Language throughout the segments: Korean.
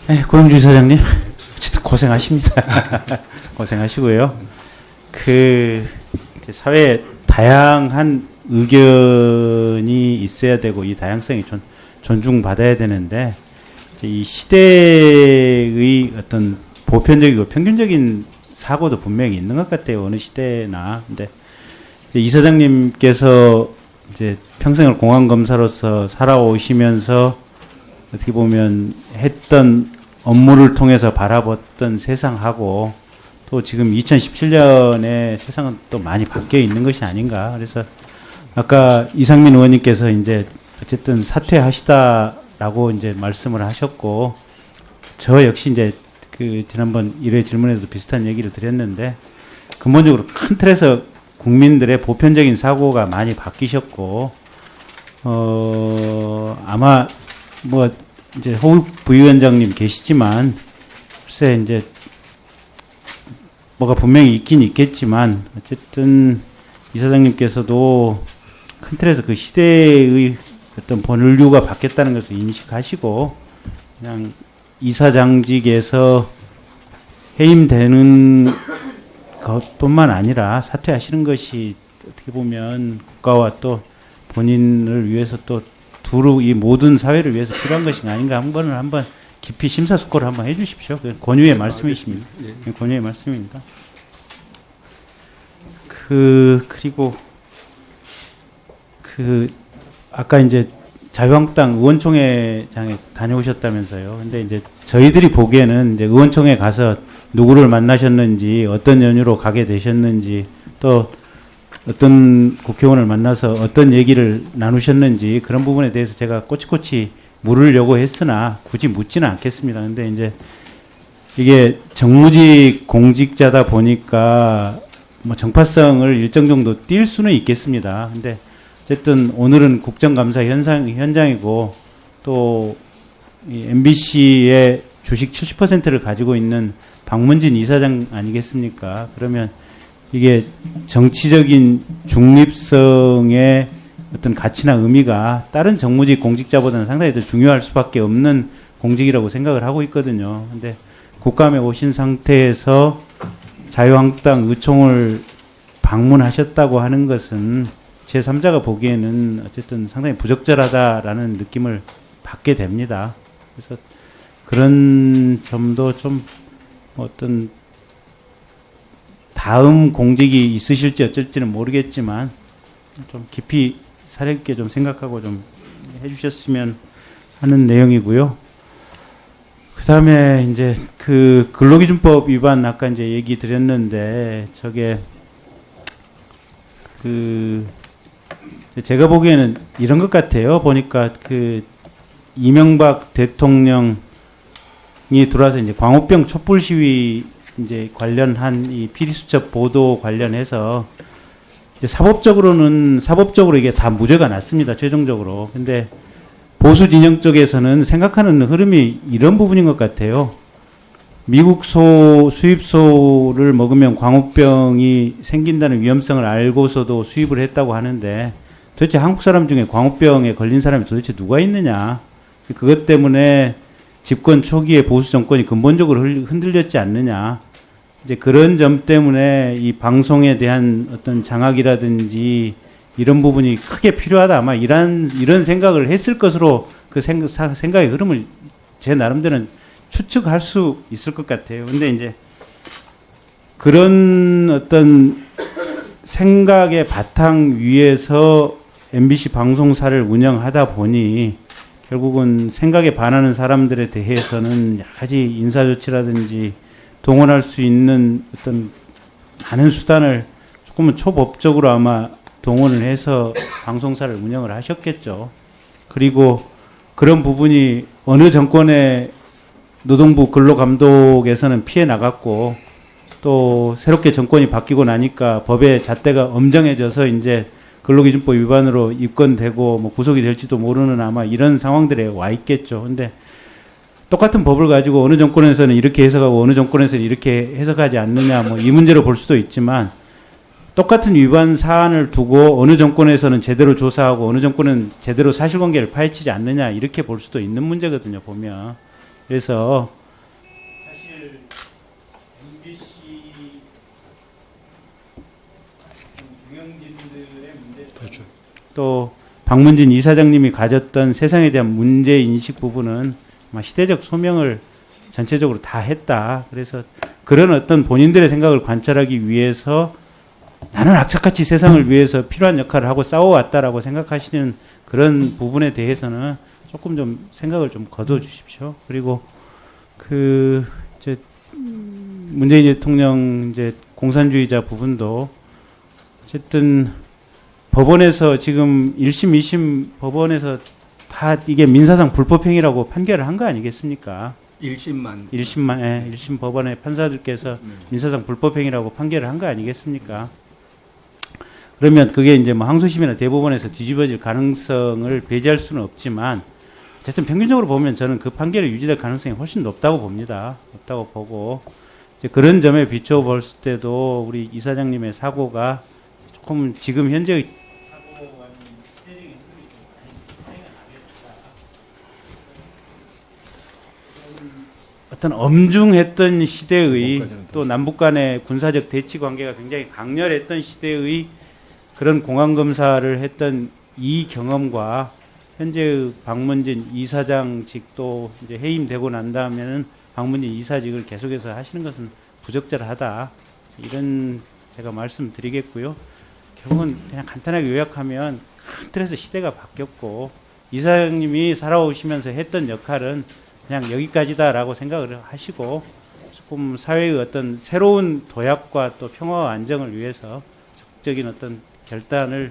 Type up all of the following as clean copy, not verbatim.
네, 고영주 사장님, 어쨌든 고생하십니다. 고생하시고요. 이제 사회에 다양한 의견이 있어야 되고, 이 다양성이 존중받아야 되는데, 이제 이 시대의 어떤 보편적이고 평균적인 사고도 분명히 있는 것 같아요. 어느 시대나. 근데 이제 이 사장님께서 이제 평생을 공안검사로서 살아오시면서 어떻게 보면 했던 업무를 통해서 바라봤던 세상하고 또 지금 2017년에 세상은 또 많이 바뀌어 있는 것이 아닌가. 그래서 아까 이상민 의원님께서 이제 어쨌든 사퇴하시다라고 이제 말씀을 하셨고, 저 역시 이제 지난번 1회 질문에도 비슷한 얘기를 드렸는데, 근본적으로 큰 틀에서 국민들의 보편적인 사고가 많이 바뀌셨고, 아마 뭐 이제 호흡 부위원장님 계시지만, 글쎄 이제 뭐가 분명히 있긴 있겠지만, 어쨌든 이 사장님께서도 큰 틀에서 그 시대의 어떤 본류가 바뀌었다는 것을 인식하시고, 그냥 이사장직에서 해임되는 것뿐만 아니라 사퇴하시는 것이 어떻게 보면 국가와 또 본인을 위해서 또 두루 이 모든 사회를 위해서 필요한 것이 아닌가 한번 깊이 심사숙고를 한번 해주십시오. 권유의 말씀이십니다. 권유의 말씀입니다. 그리고 아까 이제 자유한국당 의원총회장에 다녀오셨다면서요. 근데 이제 저희들이 보기에는 이제 의원총회 가서 누구를 만나셨는지, 어떤 연유로 가게 되셨는지, 또 어떤 국회의원을 만나서 어떤 얘기를 나누셨는지, 그런 부분에 대해서 제가 꼬치꼬치 물으려고 했으나 굳이 묻지는 않겠습니다. 근데 이제 이게 정무직 공직자다 보니까 뭐 정파성을 일정 정도 띌 수는 있겠습니다. 근데 어쨌든 오늘은 국정감사 현장이고, 또 이 MBC의 주식 70%를 가지고 있는 박문진 이사장 아니겠습니까? 그러면 이게 정치적인 중립성의 어떤 가치나 의미가 다른 정무직 공직자보다는 상당히 더 중요할 수밖에 없는 공직이라고 생각을 하고 있거든요. 근데 국감에 오신 상태에서 자유한국당 의총을 방문하셨다고 하는 것은 제3자가 보기에는 어쨌든 상당히 부적절하다라는 느낌을 받게 됩니다. 그래서 그런 점도 좀 어떤 다음 공직이 있으실지 어쩔지는 모르겠지만 좀 깊이 사려 있게 좀 생각하고 좀 해주셨으면 하는 내용이고요. 그 다음에 이제 근로기준법 위반 아까 이제 얘기 드렸는데, 저게 제가 보기에는 이런 것 같아요. 보니까 이명박 대통령이 들어와서 이제 광우병 촛불 시위 이제 관련한 이 피리수첩 보도 관련해서 이제 사법적으로 이게 다 무죄가 났습니다. 최종적으로. 근데 보수 진영 쪽에서는 생각하는 흐름이 이런 부분인 것 같아요. 미국 수입소를 먹으면 광우병이 생긴다는 위험성을 알고서도 수입을 했다고 하는데, 도대체 한국 사람 중에 광우병에 걸린 사람이 도대체 누가 있느냐. 그것 때문에 집권 초기에 보수 정권이 근본적으로 흔들렸지 않느냐. 이제 그런 점 때문에 이 방송에 대한 어떤 장악이라든지 이런 부분이 크게 필요하다. 아마 이런 생각을 했을 것으로 그 생각의 흐름을 제 나름대로는 추측할 수 있을 것 같아요. 근데 이제 그런 어떤 생각의 바탕 위에서 MBC 방송사를 운영하다 보니 결국은 생각에 반하는 사람들에 대해서는 여러 가지 인사조치라든지 동원할 수 있는 어떤 많은 수단을 조금은 초법적으로 아마 동원을 해서 방송사를 운영을 하셨겠죠. 그리고 그런 부분이 어느 정권의 노동부 근로감독에서는 피해 나갔고, 또 새롭게 정권이 바뀌고 나니까 법의 잣대가 엄정해져서 이제 근로기준법 위반으로 입건되고 뭐 구속이 될지도 모르는 아마 이런 상황들에 와 있겠죠. 근데 똑같은 법을 가지고 어느 정권에서는 이렇게 해석하고 어느 정권에서는 이렇게 해석하지 않느냐, 뭐 이 문제로 볼 수도 있지만, 똑같은 위반 사안을 두고 어느 정권에서는 제대로 조사하고 어느 정권은 제대로 사실관계를 파헤치지 않느냐, 이렇게 볼 수도 있는 문제거든요, 보면. 그래서 또 박문진 이사장님이 가졌던 세상에 대한 문제 인식 부분은 아마 시대적 소명을 전체적으로 다 했다. 그래서 그런 어떤 본인들의 생각을 관찰하기 위해서 나는 악착같이 세상을 위해서 필요한 역할을 하고 싸워왔다라고 생각하시는 그런 부분에 대해서는 조금 좀 생각을 좀 거둬 주십시오. 그리고 이제 문재인 대통령 이제 공산주의자 부분도 어쨌든 법원에서 지금 1심, 2심 법원에서 다 이게 민사상 불법행위라고 판결을 한 거 아니겠습니까? 1심 법원의 판사들께서 민사상 불법행위라고 판결을 한 거 아니겠습니까? 그러면 그게 이제 뭐 항소심이나 대법원에서 뒤집어질 가능성을 배제할 수는 없지만 어쨌든 평균적으로 보면 저는 그 판결이 유지될 가능성이 훨씬 높다고 봅니다. 높다고 보고 이제 그런 점에 비춰 볼 때도 우리 이사장님의 사고가 조금 지금 현재의 어떤 엄중했던 시대의 또 남북 간의 군사적 대치 관계가 굉장히 강렬했던 시대의 그런 공안 검사를 했던 이 경험과 현재의 박문진 이사장직도 이제 해임되고 난 다음에는 박문진 이사직을 계속해서 하시는 것은 부적절하다. 이런 제가 말씀드리겠고요. 결국은 그냥 간단하게 요약하면 큰 틀에서 시대가 바뀌었고 이사장님이 살아오시면서 했던 역할은 그냥 여기까지다라고 생각을 하시고 조금 사회의 어떤 새로운 도약과 또 평화와 안정을 위해서 적극적인 어떤 결단을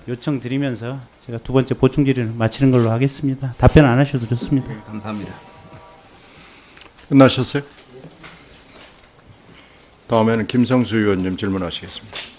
요청드리면서 제가 두 번째 보충 질의를 마치는 걸로 하겠습니다. 답변 안 하셔도 좋습니다. 네, 감사합니다. 끝나셨어요? 다음에는 김성수 의원님 질문하시겠습니다.